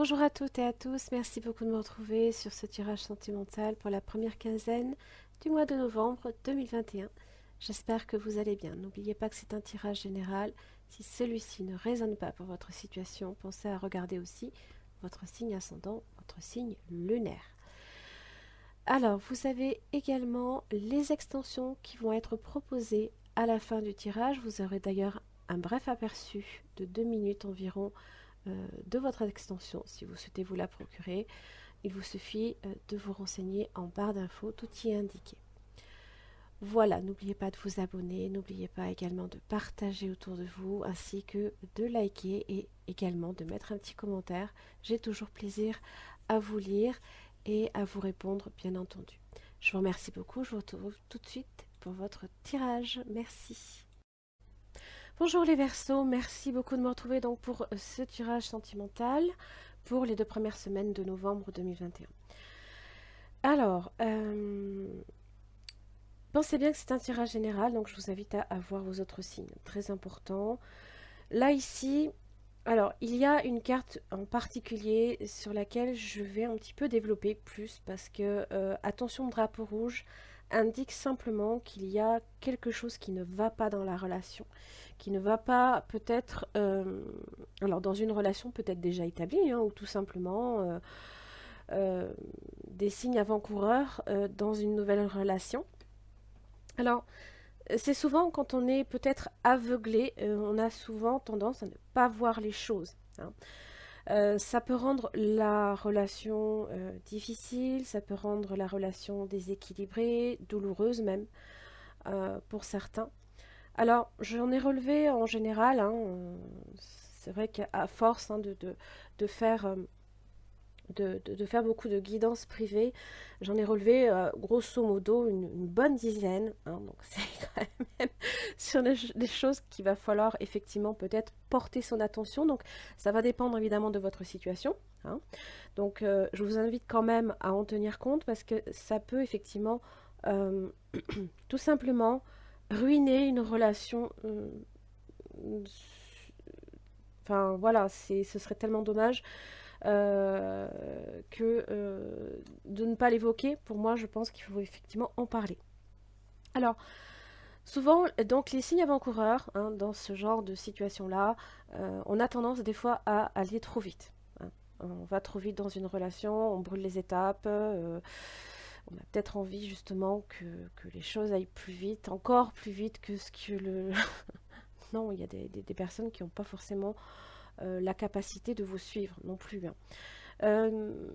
Bonjour à toutes et à tous, merci beaucoup de me retrouver sur ce tirage sentimental pour la première quinzaine du mois de novembre 2021. J'espère que vous allez bien. N'oubliez pas que c'est un tirage général. Si celui-ci ne résonne pas pour votre situation, pensez à regarder aussi votre signe ascendant, votre signe lunaire. Alors, vous avez également les extensions qui vont être proposées à la fin du tirage. Vous aurez d'ailleurs un bref aperçu de 2 minutes environ de votre extension si vous souhaitez vous la procurer. Il vous suffit de vous renseigner en barre d'infos, tout y est indiqué. Voilà, n'oubliez pas de vous abonner, n'oubliez pas également de partager autour de vous, ainsi que de liker et également de mettre un petit commentaire. J'ai toujours plaisir à vous lire et à vous répondre, bien entendu. Je vous remercie beaucoup, je vous retrouve tout de suite pour votre tirage. Merci. Bonjour les Verseaux, merci beaucoup de me retrouver donc pour ce tirage sentimental pour les 2 premières semaines de novembre 2021. Alors, pensez bien que c'est un tirage général, donc je vous invite à voir vos autres signes, très important. Là ici, alors il y a une carte en particulier sur laquelle je vais un petit peu développer plus parce que attention, drapeau rouge indique simplement qu'il y a quelque chose qui ne va pas dans la relation, qui ne va pas peut-être, alors dans une relation peut-être déjà établie, hein, ou tout simplement des signes avant-coureurs dans une nouvelle relation. Alors, c'est souvent quand on est peut-être aveuglé, on a souvent tendance à ne pas voir les choses, hein. Ça peut rendre la relation difficile, ça peut rendre la relation déséquilibrée, douloureuse même, pour certains. Alors, j'en ai relevé en général, hein, c'est vrai qu'à force hein, de faire de faire beaucoup de guidance privée. J'en ai relevé grosso modo une bonne dizaine, hein, donc c'est quand même sur des choses qu'il va falloir effectivement peut-être porter son attention. Donc ça va dépendre évidemment de votre situation, hein. Donc je vous invite quand même à en tenir compte parce que ça peut effectivement euh, tout simplement ruiner une relation. Enfin voilà, ce serait tellement dommage que de ne pas l'évoquer. Pour moi, je pense qu'il faut effectivement en parler. Alors, souvent, donc les signes avant-coureurs, hein, dans ce genre de situation-là, on a tendance des fois à aller trop vite, hein. On va trop vite dans une relation, on brûle les étapes, on a peut-être envie justement que les choses aillent plus vite, encore plus vite que ce que le... non, il y a des personnes qui n'ont pas forcément la capacité de vous suivre non plus, hein. Euh,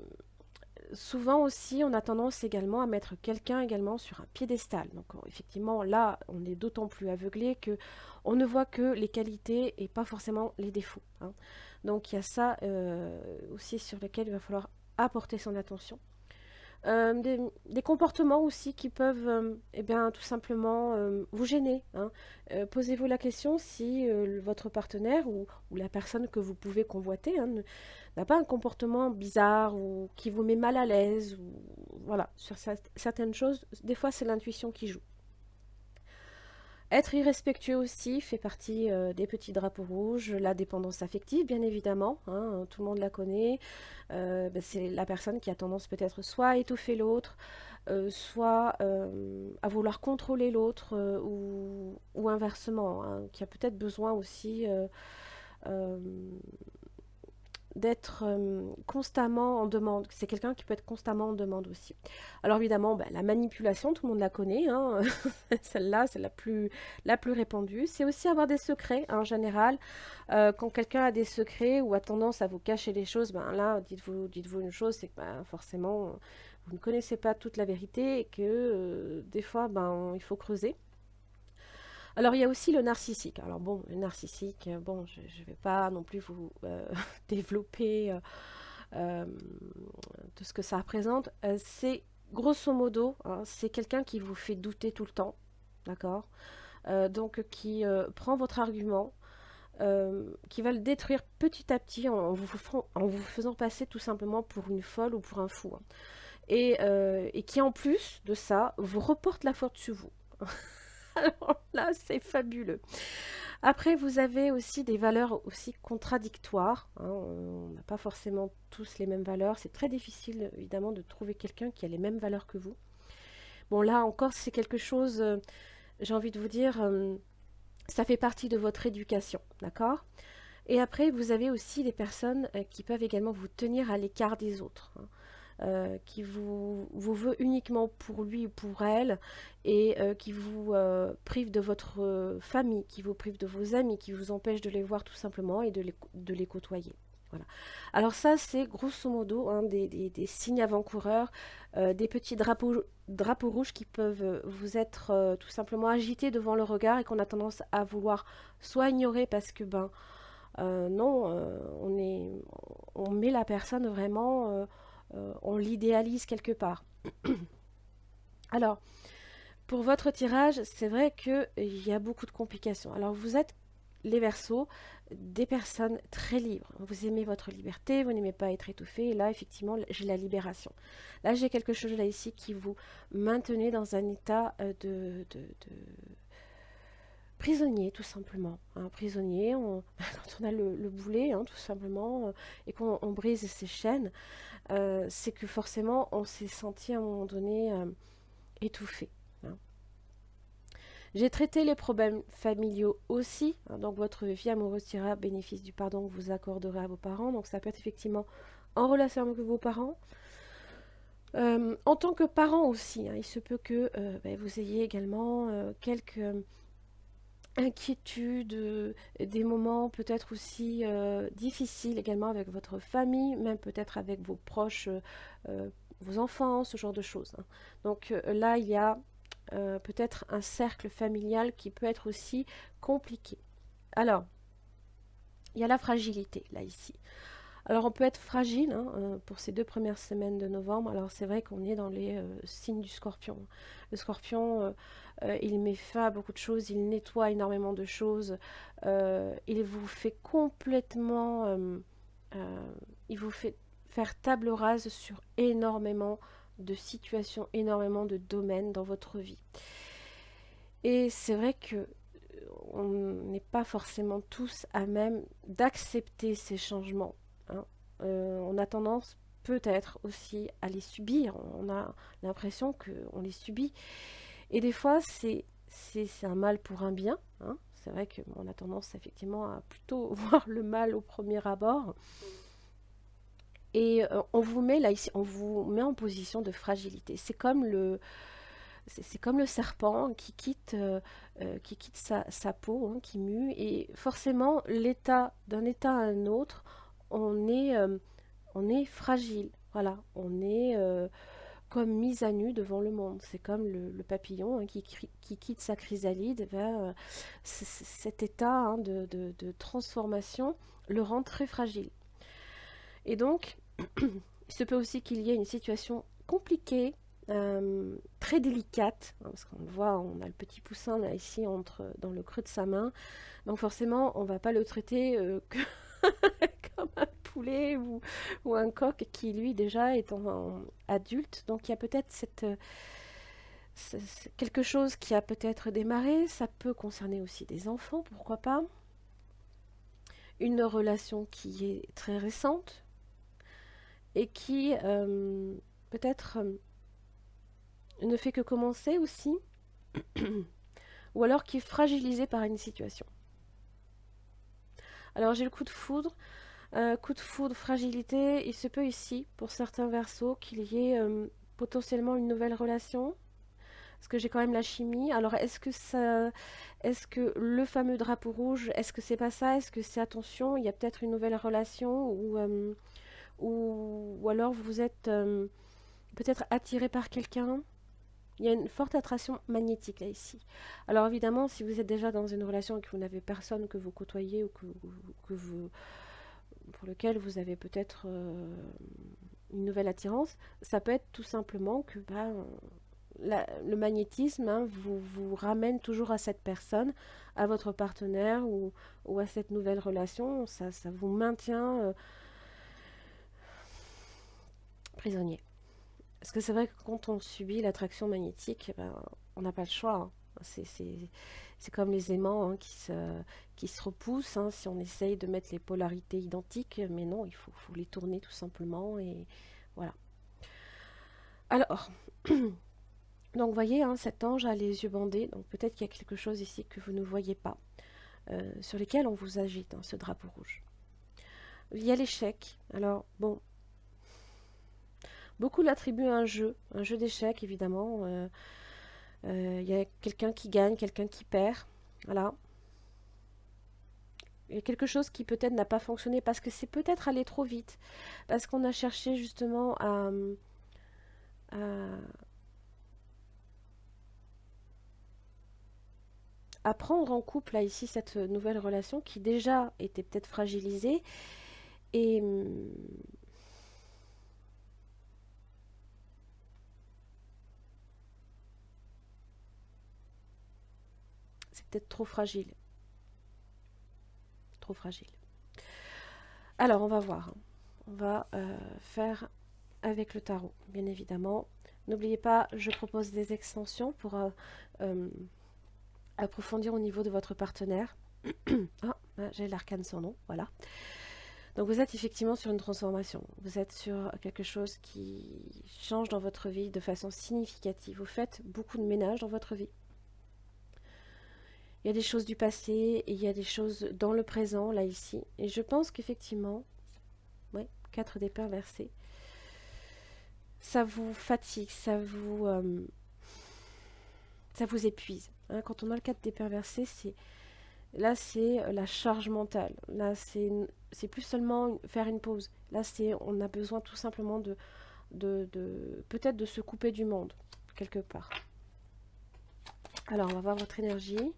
Souvent aussi, on a tendance également à mettre quelqu'un également sur un piédestal. Donc effectivement, là, on est d'autant plus aveuglé que on ne voit que les qualités et pas forcément les défauts, hein. Donc il y a ça aussi sur lequel il va falloir apporter son attention. Des comportements aussi qui peuvent eh bien, tout simplement vous gêner, hein. Posez-vous la question si votre partenaire ou la personne que vous pouvez convoiter hein, n'a pas un comportement bizarre ou qui vous met mal à l'aise. Ou, voilà, sur certaines choses, des fois c'est l'intuition qui joue. Être irrespectueux aussi fait partie des petits drapeaux rouges, la dépendance affective bien évidemment, hein, tout le monde la connaît. C'est la personne qui a tendance peut-être soit à étouffer l'autre, soit à vouloir contrôler l'autre ou inversement, hein, qui a peut-être besoin aussi euh, d'être constamment en demande. C'est quelqu'un qui peut être constamment en demande aussi. Alors évidemment, la manipulation, tout le monde la connaît, hein. Celle-là, c'est la plus répandue. C'est aussi avoir des secrets, hein, en général. Quand quelqu'un a des secrets ou a tendance à vous cacher les choses, là, dites-vous une chose, c'est que forcément, vous ne connaissez pas toute la vérité et que des fois, il faut creuser. Alors, il y a aussi le narcissique. Alors bon, le narcissique, bon, je ne vais pas non plus vous développer euh, tout ce que ça représente. C'est grosso modo, hein, c'est quelqu'un qui vous fait douter tout le temps, d'accord? Donc qui prend votre argument, qui va le détruire petit à petit en vous faisant passer tout simplement pour une folle ou pour un fou, hein. Et qui en plus de ça vous reporte la faute sur vous. Alors là, c'est fabuleux. Après, vous avez aussi des valeurs aussi contradictoires, hein. On n'a pas forcément tous les mêmes valeurs. C'est très difficile, évidemment, de trouver quelqu'un qui a les mêmes valeurs que vous. Bon, là encore, c'est quelque chose, j'ai envie de vous dire, ça fait partie de votre éducation, d'accord? Et après, vous avez aussi des personnes qui peuvent également vous tenir à l'écart des autres, hein, qui vous veut uniquement pour lui ou pour elle, et qui vous prive de votre famille, qui vous prive de vos amis, qui vous empêche de les voir tout simplement et de les côtoyer. Voilà. Alors ça, c'est grosso modo, hein, des signes avant-coureurs, des petits drapeaux rouges qui peuvent vous être tout simplement agités devant le regard et qu'on a tendance à vouloir soit ignorer parce que non, on met la personne vraiment, on l'idéalise quelque part. Alors, pour votre tirage, c'est vrai qu'il y a beaucoup de complications. Alors, vous êtes les Verseaux, des personnes très libres. Vous aimez votre liberté, vous n'aimez pas être étouffé. Et là, effectivement, j'ai la libération. Là, j'ai quelque chose là ici qui vous maintenez dans un état de prisonnier, tout simplement. Un prisonnier, quand on a le boulet, hein, tout simplement, et qu'on brise ses chaînes, c'est que forcément, on s'est senti à un moment donné étouffé, hein. J'ai traité les problèmes familiaux aussi, hein, donc votre vie amoureuse tirera bénéfice du pardon que vous accorderez à vos parents, donc ça peut être effectivement en relation avec vos parents. En tant que parent aussi, hein, il se peut que vous ayez également quelques inquiétudes, des moments peut-être aussi difficiles également avec votre famille, même peut-être avec vos proches, vos enfants, ce genre de choses, hein. Donc là, il y a peut-être un cercle familial qui peut être aussi compliqué. Alors, il y a la fragilité, là, ici. Alors, on peut être fragile, hein, pour ces 2 premières semaines de novembre. Alors, c'est vrai qu'on est dans les signes du scorpion. Le scorpion, il met fin à beaucoup de choses, il nettoie énormément de choses, il vous fait complètement, il vous fait faire table rase sur énormément de situations, énormément de domaines dans votre vie. Et c'est vrai que on n'est pas forcément tous à même d'accepter ces changements, hein. On a tendance peut-être aussi à les subir. On a l'impression qu'on les subit. Et des fois, c'est un mal pour un bien, hein. C'est vrai qu'on a tendance effectivement à plutôt voir le mal au premier abord. Et on vous met là ici, on vous met en position de fragilité. C'est comme le serpent qui quitte sa peau, hein, qui mue, et forcément, d'un état à un autre, on est, euh, on est fragile. Voilà, on est comme mis à nu devant le monde. C'est comme le papillon, hein, qui quitte sa chrysalide vers cet état, hein, de transformation le rend très fragile. Et donc, il se peut aussi qu'il y ait une situation compliquée, très délicate, hein, parce qu'on le voit, on a le petit poussin là ici dans le creux de sa main, donc forcément on ne va pas le traiter comme un poulet ou un coq qui lui déjà est adulte, donc il y a peut-être quelque chose qui a peut-être démarré, ça peut concerner aussi des enfants, pourquoi pas, une relation qui est très récente et qui peut-être ne fait que commencer aussi, ou alors qui est fragilisé par une situation. Alors j'ai le coup de foudre, fragilité. Il se peut ici, pour certains Verseaux, qu'il y ait potentiellement une nouvelle relation, parce que j'ai quand même la chimie. Alors est-ce que le fameux drapeau rouge, est-ce que c'est pas ça? Est-ce que c'est attention, il y a peut-être une nouvelle relation, ou alors vous êtes peut-être attiré par quelqu'un? Il y a une forte attraction magnétique là ici. Alors évidemment, si vous êtes déjà dans une relation et que vous n'avez personne que vous côtoyez ou pour lequel vous avez peut-être une nouvelle attirance, ça peut être tout simplement que le magnétisme, hein, vous ramène toujours à cette personne, à votre partenaire ou à cette nouvelle relation. Ça vous maintient prisonnier. Parce que c'est vrai que quand on subit l'attraction magnétique, on n'a pas le choix, hein. C'est comme les aimants hein, qui se repoussent hein, si on essaye de mettre les polarités identiques, mais non, il faut les tourner tout simplement et voilà. Alors, donc vous voyez, hein, cet ange a les yeux bandés, donc peut-être qu'il y a quelque chose ici que vous ne voyez pas, sur lesquels on vous agite, hein, ce drapeau rouge. Il y a l'échec. Alors, bon, beaucoup l'attribuent à un jeu d'échecs évidemment. Il y a quelqu'un qui gagne, quelqu'un qui perd. Voilà. Il y a quelque chose qui peut-être n'a pas fonctionné parce que c'est peut-être allé trop vite. Parce qu'on a cherché justement à, à prendre en couple là ici cette nouvelle relation qui déjà était peut-être fragilisée. Et c'est peut-être trop fragile. Trop fragile. Alors on va voir. On va faire avec le tarot, bien évidemment. N'oubliez pas, je propose des extensions pour approfondir au niveau de votre partenaire. Ah, j'ai l'arcane sans nom, voilà. Donc vous êtes effectivement sur une transformation. Vous êtes sur quelque chose qui change dans votre vie de façon significative. Vous faites beaucoup de ménage dans votre vie. Il y a des choses du passé et il y a des choses dans le présent, là, ici. Et je pense qu'effectivement, ouais, 4 d'épée inversées, ça vous fatigue, ça vous épuise. Hein, quand on a le 4 d'épée inversées, là, c'est la charge mentale. Là, c'est plus seulement faire une pause. Là, on a besoin tout simplement peut-être de se couper du monde, quelque part. Alors, on va voir votre énergie.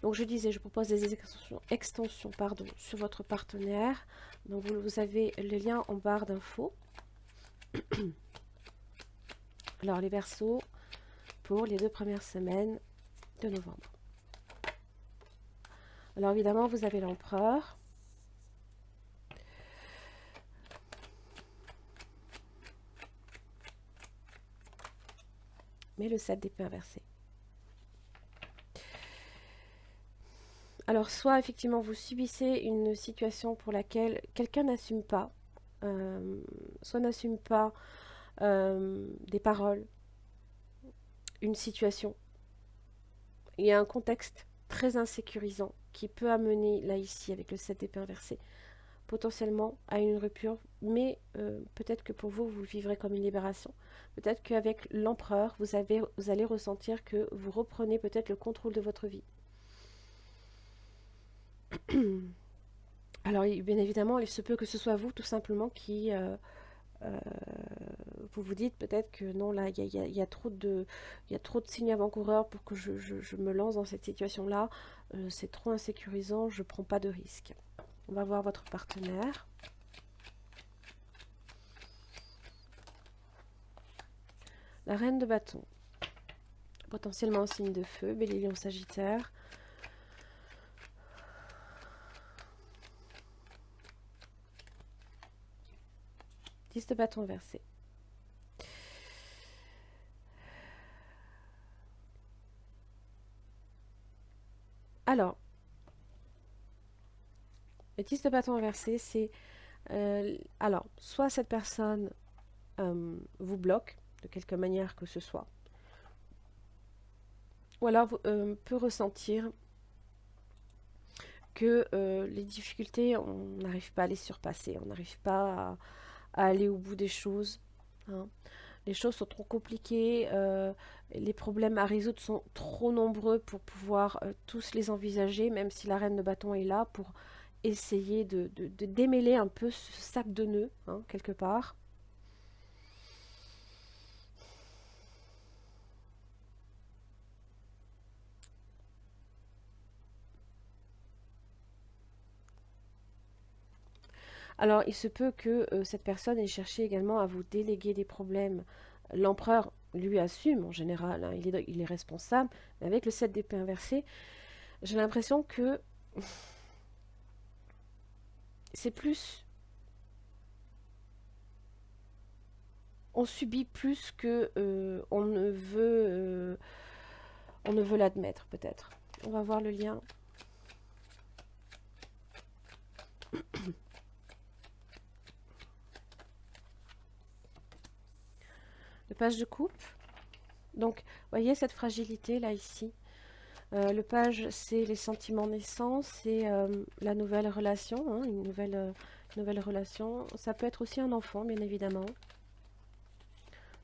Donc, je disais, je propose des extensions sur votre partenaire. Donc, vous avez le lien en barre d'infos. Alors, les Verseaux pour les 2 premières semaines de novembre. Alors, évidemment, vous avez l'empereur. Mais le 7 d'épée inversé. Alors, soit effectivement vous subissez une situation pour laquelle quelqu'un n'assume pas, soit n'assume pas des paroles, une situation. Il y a un contexte très insécurisant qui peut amener, là ici, avec le 7 d'épée inversé, potentiellement à une rupture, mais peut-être que pour vous, vous le vivrez comme une libération. Peut-être qu'avec l'empereur, vous allez ressentir que vous reprenez peut-être le contrôle de votre vie. Alors, bien évidemment, il se peut que ce soit vous, tout simplement, qui vous vous dites peut-être que non, là, il y a trop de signes avant-coureurs pour que je me lance dans cette situation-là. C'est trop insécurisant, je ne prends pas de risque. On va voir votre partenaire. La reine de bâton. Potentiellement en signe de feu, Bélier, Lion, Sagittaire. De bâton inversé. Alors, le 10 de bâton inversé, c'est... alors, soit cette personne vous bloque, de quelque manière que ce soit, ou alors peut ressentir que les difficultés, on n'arrive pas à les surpasser, on n'arrive pas à aller au bout des choses. Hein. Les choses sont trop compliquées, les problèmes à résoudre sont trop nombreux pour pouvoir tous les envisager, même si la reine de bâton est là pour essayer de démêler un peu ce sac de nœuds, hein, quelque part. Alors, il se peut que cette personne ait cherché également à vous déléguer des problèmes. L'empereur lui assume en général, hein, il est responsable, mais avec le 7 d'épée inversé, j'ai l'impression que c'est plus... On subit plus que on ne veut... on ne veut l'admettre peut-être. On va voir le lien. Le page de coupe. Donc, voyez cette fragilité là ici. Le page, c'est les sentiments naissants, c'est la nouvelle relation, hein, une nouvelle relation. Ça peut être aussi un enfant, bien évidemment.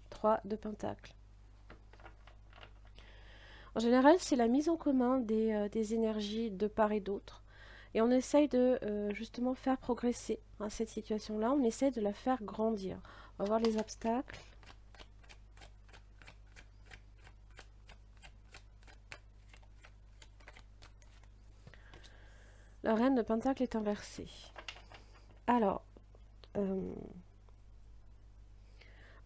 3 de Pentacle. En général, c'est la mise en commun des énergies de part et d'autre. Et on essaye de justement faire progresser hein, cette situation-là. On essaye de la faire grandir. On va voir les obstacles. La reine de Pentacle est inversée. Alors, en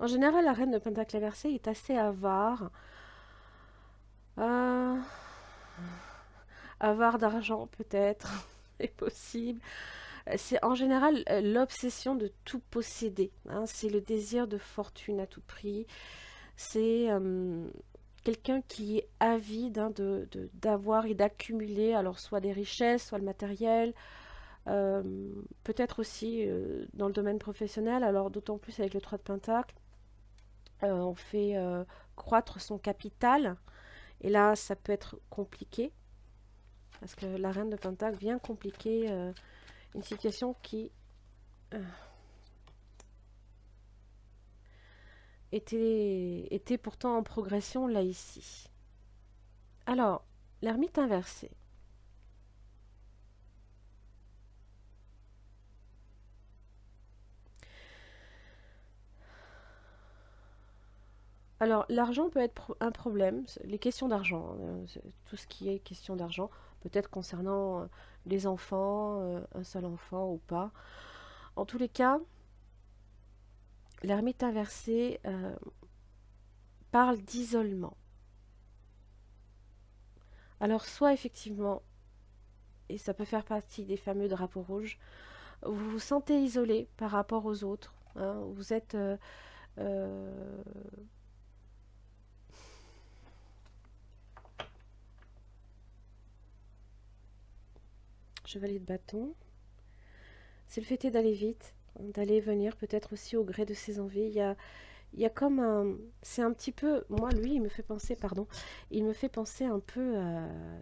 général, la reine de Pentacle inversée est assez avare. Avare d'argent, peut-être, c'est possible. C'est en général l'obsession de tout posséder. Hein. C'est le désir de fortune à tout prix. C'est quelqu'un qui est avide hein, d'avoir et d'accumuler, alors soit des richesses, soit le matériel, peut-être aussi dans le domaine professionnel, alors d'autant plus avec le 3 de Pentacle, on fait croître son capital, et là ça peut être compliqué, parce que la reine de Pentacle vient compliquer une situation qui était pourtant en progression là ici. Alors, l'ermite inversée. Alors, l'argent peut être un problème, les questions d'argent, tout ce qui est question d'argent, peut-être concernant les enfants, un seul enfant ou pas. En tous les cas, l'ermite inversée parle d'isolement. Alors, soit effectivement, et ça peut faire partie des fameux drapeaux rouges, vous vous sentez isolé par rapport aux autres. Hein, vous êtes... chevalier de bâton. C'est le fait d'aller vite, d'aller et venir, peut-être aussi au gré de ses envies. Il y a comme un... C'est un petit peu... Moi, lui, il me fait penser, pardon, il me fait penser un peu...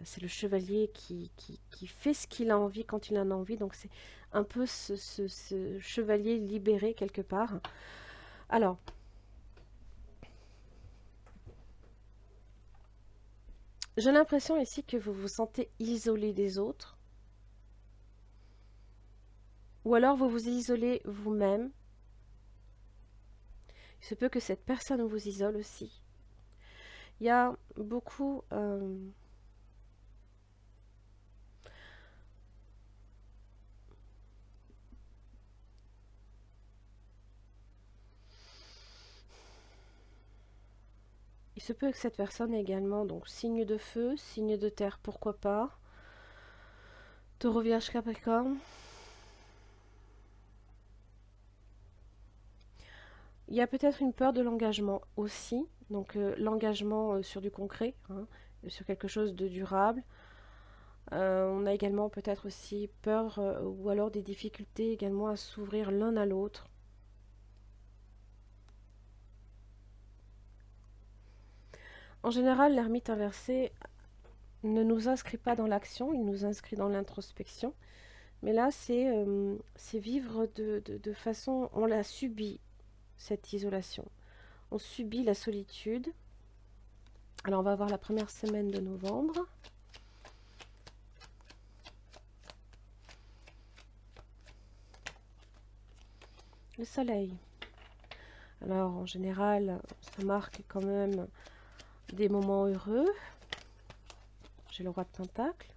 c'est le chevalier qui fait ce qu'il a envie quand il en a envie. Donc, c'est un peu ce chevalier libéré quelque part. Alors... J'ai l'impression ici que vous vous sentez isolé des autres. Ou alors vous vous isolez vous-même. Il se peut que cette personne vous isole aussi. Il y a beaucoup... il se peut que cette personne ait également donc signe de feu, signe de terre, pourquoi pas. Taureau, Vierge, Capricorne. Il y a peut-être une peur de l'engagement aussi. Donc l'engagement sur du concret, hein, sur quelque chose de durable. On a également peut-être aussi peur ou alors des difficultés également à s'ouvrir l'un à l'autre. En général, l'ermite inversé ne nous inscrit pas dans l'action, il nous inscrit dans l'introspection. Mais là, c'est vivre de façon... On l'a subi, cette isolation. On subit la solitude. Alors, on va voir la première semaine de novembre. Le soleil. Alors, en général, ça marque quand même des moments heureux. J'ai le roi de Pentacle.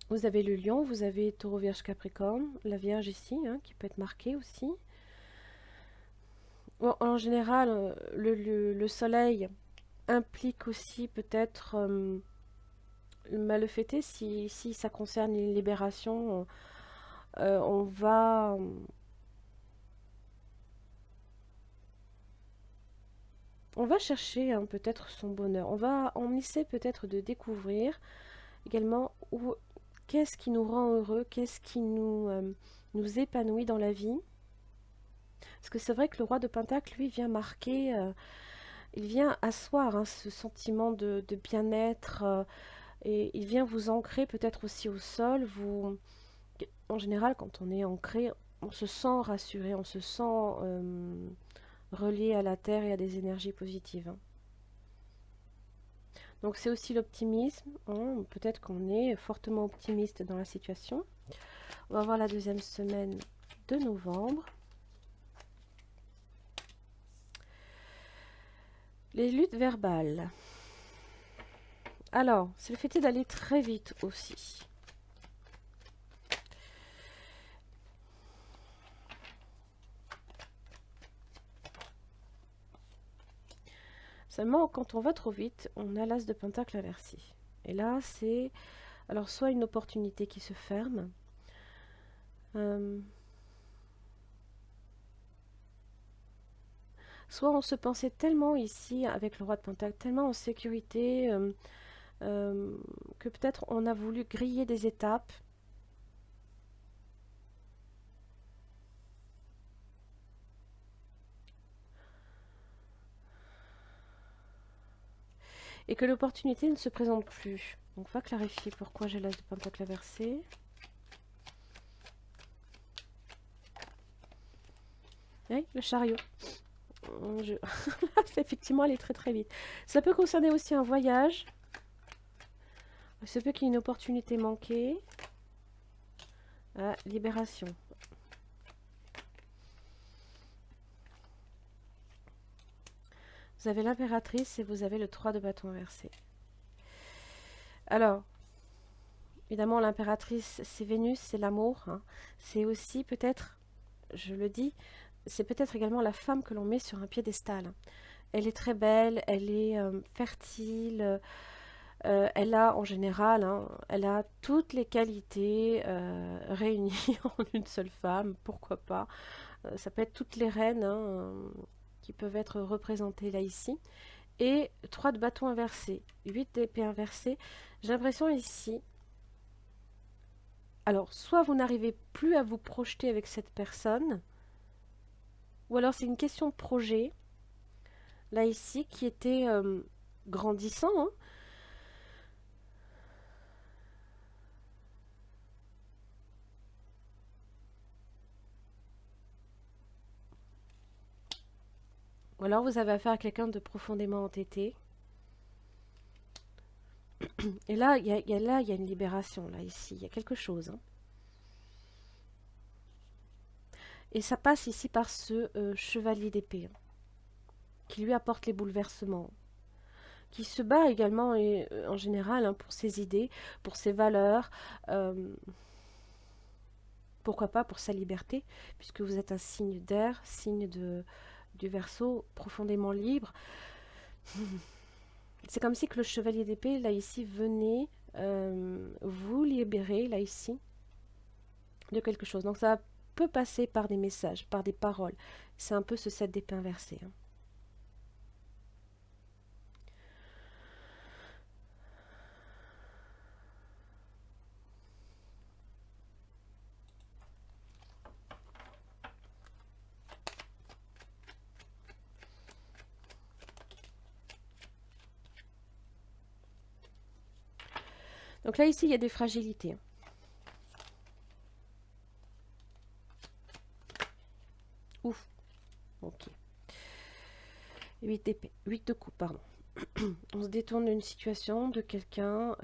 Vous avez le lion, vous avez taureau, vierge, capricorne, la vierge ici, hein, qui peut être marquée aussi. Bon, en général, le soleil implique aussi peut-être le fait est, si ça concerne une libération, on va... On va chercher hein, peut-être son bonheur. On essaie peut-être de découvrir également qu'est-ce qui nous rend heureux, qu'est-ce qui nous épanouit dans la vie. Parce que c'est vrai que le roi de Pentacle, lui, vient marquer, il vient asseoir hein, ce sentiment de bien-être et il vient vous ancrer peut-être aussi au sol. En général, quand on est ancré, on se sent rassuré, on se sent relié à la terre et à des énergies positives, hein. Donc c'est aussi l'optimisme, hein. Peut-être qu'on est fortement optimiste dans la situation. On va voir la deuxième semaine de novembre. Les luttes verbales. Alors, c'est le fait d'aller très vite aussi. Seulement, quand on va trop vite, on a l'as de pentacle inversé. Et là, c'est alors soit une opportunité qui se ferme, soit on se pensait tellement ici avec le roi de pentacle, tellement en sécurité, que peut-être on a voulu griller des étapes. Et que l'opportunité ne se présente plus. Donc on va clarifier pourquoi j'ai l'as de pentacle inversé. Oui, le chariot. C'est effectivement aller très très vite. Ça peut concerner aussi un voyage. Il se peut qu'il y ait une opportunité manquée. Libération. Vous avez l'impératrice et vous avez le 3 de bâton inversé. Alors, évidemment, l'impératrice, c'est Vénus, c'est l'amour. Hein. C'est aussi peut-être, je le dis, c'est peut-être également la femme que l'on met sur un piédestal. Elle est très belle, elle est fertile, elle a en général, hein, elle a toutes les qualités réunies en une seule femme, pourquoi pas. Ça peut être toutes les reines hein, qui peuvent être représentées là ici. Et 3 de bâton inversé, 8 d'épée inversée. J'ai l'impression ici, alors soit vous n'arrivez plus à vous projeter avec cette personne, ou alors c'est une question de projet, là ici, qui était grandissant, hein. Ou alors vous avez affaire à quelqu'un de profondément entêté. Et là, il y a une libération, là, ici. Il y a quelque chose. Hein. Et ça passe ici par ce chevalier d'épée, hein, qui lui apporte les bouleversements. Qui se bat également, et, en général, hein, pour ses idées, pour ses valeurs. Pourquoi pas pour sa liberté, puisque vous êtes un signe d'air, signe du Verseau, profondément libre. C'est comme si que le chevalier d'épée, là ici, venait vous libérer, là ici, de quelque chose. Donc ça peut passer par des messages, par des paroles. C'est un peu ce 7 d'épée inversé. Hein. Donc là, ici, il y a des fragilités. Ouf. Ok. 8 d'épée. 8 de coupe, pardon. On se détourne d'une situation, de quelqu'un.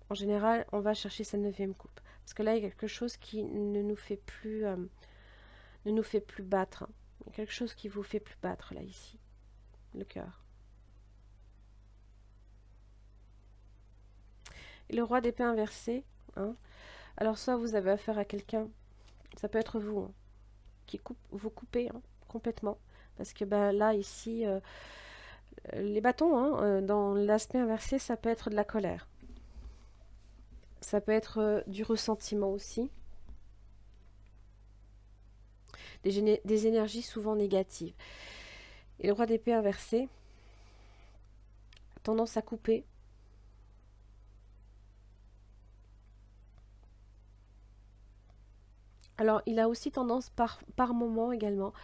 En général, on va chercher sa 9e coupe. Parce que là, il y a quelque chose qui ne nous fait plus, battre. Hein. Il y a quelque chose qui vous fait plus battre, là, ici. Le cœur. Et le roi d'épée inversé. Hein. Alors, soit vous avez affaire à quelqu'un, ça peut être vous, hein, qui vous coupez hein, complètement. Parce que ben, là, ici, les bâtons, hein, dans l'aspect inversé, ça peut être de la colère. Ça peut être du ressentiment aussi. Des énergies souvent négatives. Et le roi d'épée inversé a tendance à couper. Alors, il a aussi tendance par moment également,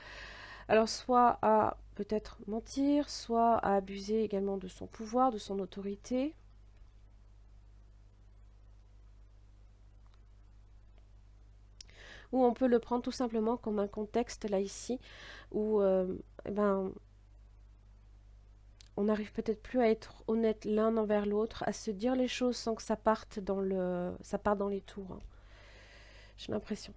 alors soit à peut-être mentir, soit à abuser également de son pouvoir, de son autorité. Ou on peut le prendre tout simplement comme un contexte là ici, où eh ben, on n'arrive peut-être plus à être honnête l'un envers l'autre, à se dire les choses sans que ça parte ça parte dans les tours, hein. J'ai l'impression.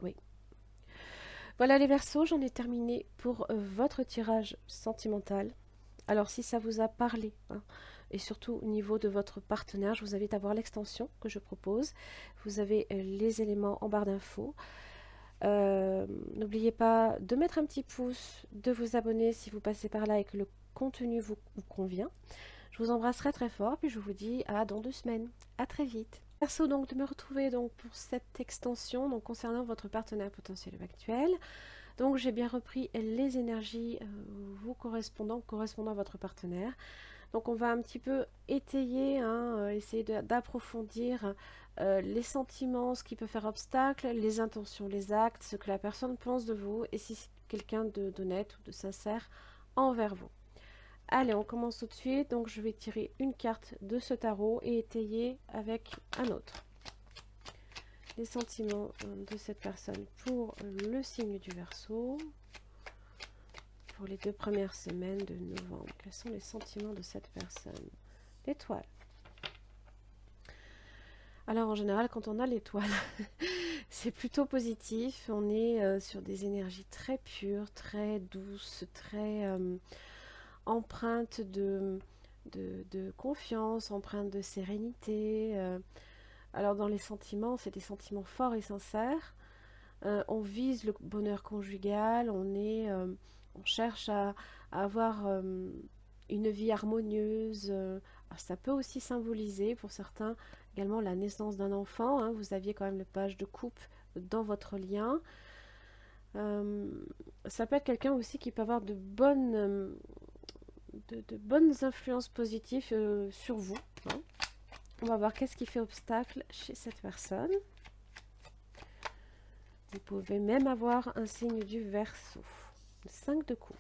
Oui. Voilà les Verseaux, j'en ai terminé pour votre tirage sentimental. Alors si ça vous a parlé, hein, et surtout au niveau de votre partenaire, je vous invite à voir l'extension que je propose. Vous avez les éléments en barre d'infos. N'oubliez pas de mettre un petit pouce, de vous abonner si vous passez par là et que le contenu vous convient. Je vous embrasserai très fort, puis je vous dis à dans 2 semaines. À très vite. Perso donc de me retrouver donc pour cette extension donc concernant votre partenaire potentiel ou actuel. Donc j'ai bien repris les énergies vous correspondant à votre partenaire. Donc on va un petit peu étayer, hein, essayer d'approfondir les sentiments, ce qui peut faire obstacle, les intentions, les actes, ce que la personne pense de vous et si c'est quelqu'un d'honnête ou de sincère envers vous. Allez, on commence tout de suite. Donc je vais tirer une carte de ce tarot et étayer avec un autre. Les sentiments de cette personne pour le signe du Verseau. Pour les 2 premières semaines de novembre, quels sont les sentiments de cette personne? L'étoile. Alors en général, quand on a l'étoile, c'est plutôt positif. On est sur des énergies très pures, très douces, très empreintes de confiance, empreintes de sérénité. Alors dans les sentiments, c'est des sentiments forts et sincères. On vise le bonheur conjugal, on cherche à avoir une vie harmonieuse. Ça peut aussi symboliser pour certains également la naissance d'un enfant, hein. Vous aviez quand même le page de coupe dans votre lien. Ça peut être quelqu'un aussi qui peut avoir de bonnes influences positives sur vous, hein. On va voir qu'est-ce qui fait obstacle chez cette personne. Vous pouvez même avoir un signe du Verseau. 5 de coupe.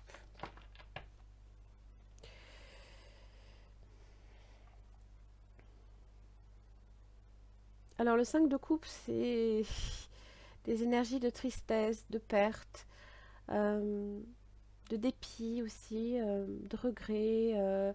Alors le 5 de coupe, c'est des énergies de tristesse, de perte, de dépit aussi, de regret.